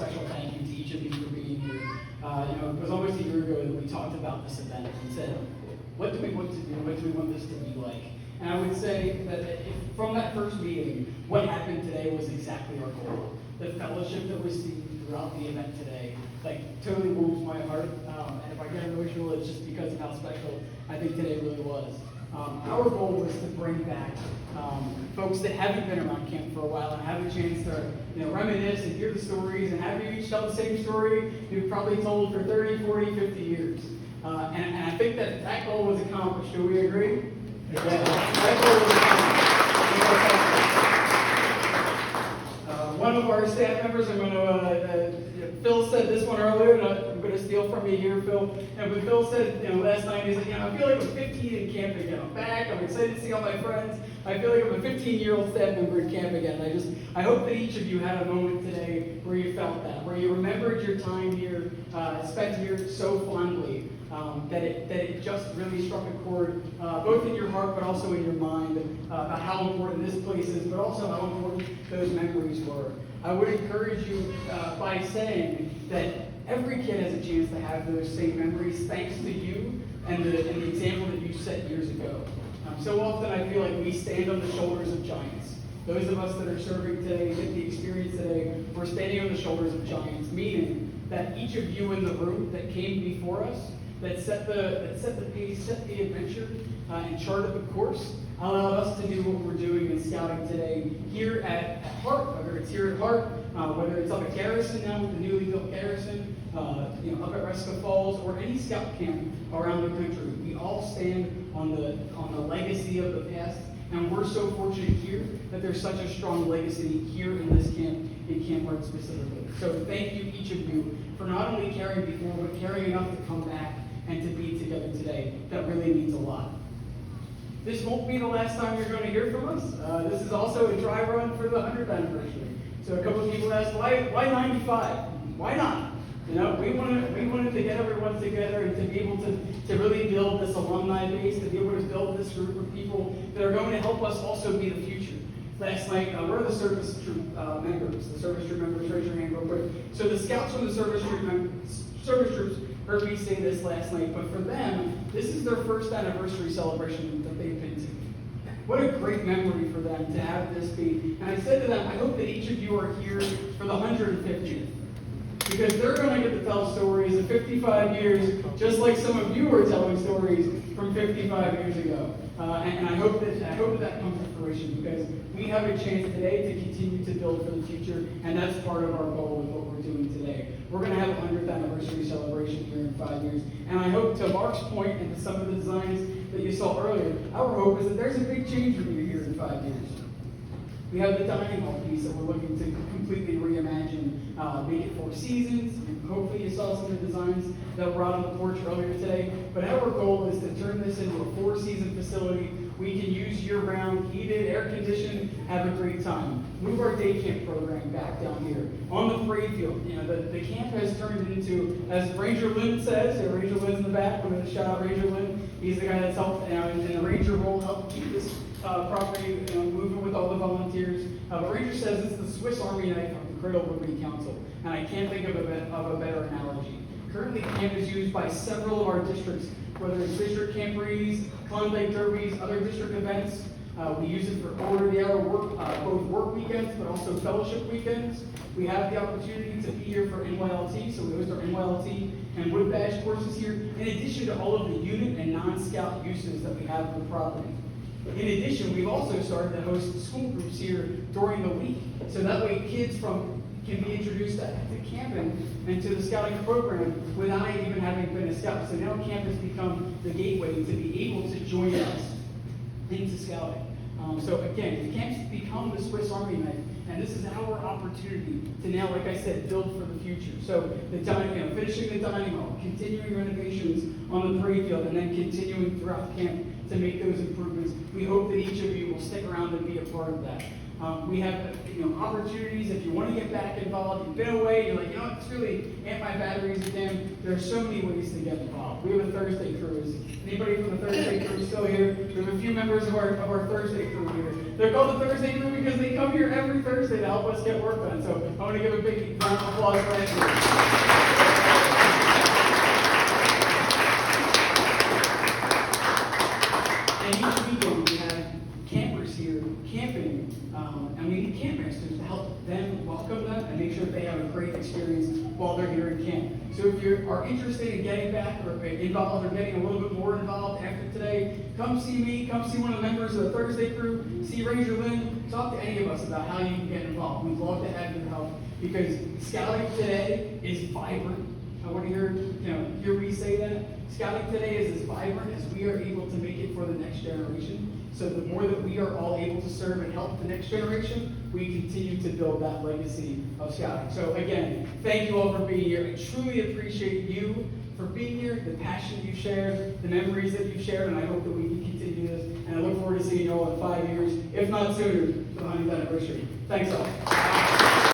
special thank you to each of you for being here. It was almost a year ago that we talked about this event and said, what do we want to do? What do we want this to be like? And I would say that from that first meeting, what happened today was exactly our goal. The fellowship that we see throughout the event today, totally warms my heart. And if I get emotional, it's just because of how special I think today really was. Our goal was to bring back folks that haven't been around camp for a while and have a chance to reminisce and hear the stories and have you each tell the same story you've probably told for 30, 40, 50 years. And I think that goal was accomplished. Do we agree? Yeah. That goal was accomplished. One of our staff members, Phil said this one earlier, and I'm going to steal from you here, Phil. But Phil said, last night, he said, I feel like I'm 15 in camp again. I'm back. I'm excited to see all my friends. I feel like I'm a 15-year-old staff member in camp again. I hope that each of you had a moment today where you felt that, where you remembered your time here, spent here so fondly, that it just really struck a chord, both in your heart but also in your mind, about how important this place is, but also how important those memories were. I would encourage you by saying that every kid has a chance to have those same memories thanks to you and the example that you set years ago. So often I feel like we stand on the shoulders of giants. Those of us that are serving today, get the experience today, we're standing on the shoulders of giants, meaning that each of you in the room that came before us, that set the pace, set the adventure, and charted the course, allowed us to do what we're doing in scouting today here at Hart, whether it's here at Hart, whether it's up at Garrison now with the newly built Garrison, up at Resca Falls, or any scout camp around the country. We all stand on the legacy of the past, and we're so fortunate here that there's such a strong legacy here in this camp, in Camp Hart specifically. So thank you, each of you, for not only caring before, but caring enough to come back and to be together today. That really means a lot. This won't be the last time you're going to hear from us. This is also a dry run for the 100th anniversary. So a couple of people asked, why 95? Why not? We wanted to get everyone together and to be able to really build this alumni base, to be able to build this group of people that are going to help us also be the future. Last night, we're the service troop members. The service troop members, raise your hand real quick. So the scouts from the service troops heard me say this last night, but for them, this is their first anniversary celebration that they've been to. What a great memory for them to have this be. And I said to them, I hope that each of you are here for the 150th. Because they're going to get to tell stories of 55 years, just like some of you were telling stories from 55 years ago. And I hope that comes to fruition, because we have a chance today to continue to build for the future, and that's part of our goal with what we're doing today. We're going to have a 100th anniversary celebration here in 5 years, and I hope, to Mark's point and to some of the designs that you saw earlier, our hope is that there's a big change for you here in 5 years. We have the dining hall piece that we're looking to completely reimagine, make it 4 seasons, and hopefully you saw some of the designs that were out on the porch earlier today. But our goal is to turn this into a 4-season facility we can use year-round, heated, air-conditioned, have a great time. Move our day camp program back down here. On the parade field, the camp has turned into, as Ranger Lynn says, Ranger Lynn's in the back, I'm going to shout out Ranger Lynn. He's the guy that's helped, in the Ranger role, helped keep this property moving with all the volunteers. But Ranger says it's the Swiss Army knife of the Cradle Liberty Council, and I can't think of a better analogy. Currently, camp is used by several of our districts, whether it's district camporees, Klondike derbies, other district events. We use it for over-the-hour work, both work weekends, but also fellowship weekends. We have the opportunity to be here for NYLT, so we host our NYLT and Wood Badge courses here, in addition to all of the unit and non-scout uses that we have of the property. In addition, we've also started to host school groups here during the week, so that way kids can be introduced to camping and to the scouting program without even having been a scout. So now camp has become the gateway to be able to join us into scouting. So again, the camp's become the Swiss Army knife, and this is our opportunity to now, like I said, build for the future. So finishing the dining hall, continuing renovations on the parade field, and then continuing throughout camp to make those improvements. We hope that each of you will stick around and be a part of that. We have opportunities if you want to get back involved. You've been away, you're like, it's really amp my batteries again. There are so many ways to get involved. We have a Thursday cruise. Anybody from the Thursday crew still here? We have a few members of our Thursday crew here. They're called the Thursday crew because they come here every Thursday to help us get work done. So I want to give a big round of applause for that. And each weekend we have campers here camping, and we need camp masters to help them welcome them and make sure they have a great experience while they're here in camp. So if you are interested in getting back or involved or getting a little bit more involved after today, come see me, come see one of the members of the Thursday crew, see Ranger Lynn, talk to any of us about how you can get involved. We'd love to have your help because Scouting today is vibrant. I want to hear me say that. Scouting today is as vibrant as we are able to make it for the next generation. So the more that we are all able to serve and help the next generation, we continue to build that legacy of Scouting. So again, thank you all for being here. I truly appreciate you for being here, the passion you've shared, the memories that you've shared, and I hope that we can continue this. And I look forward to seeing you all in 5 years, if not sooner, for the 100th anniversary. Thanks all.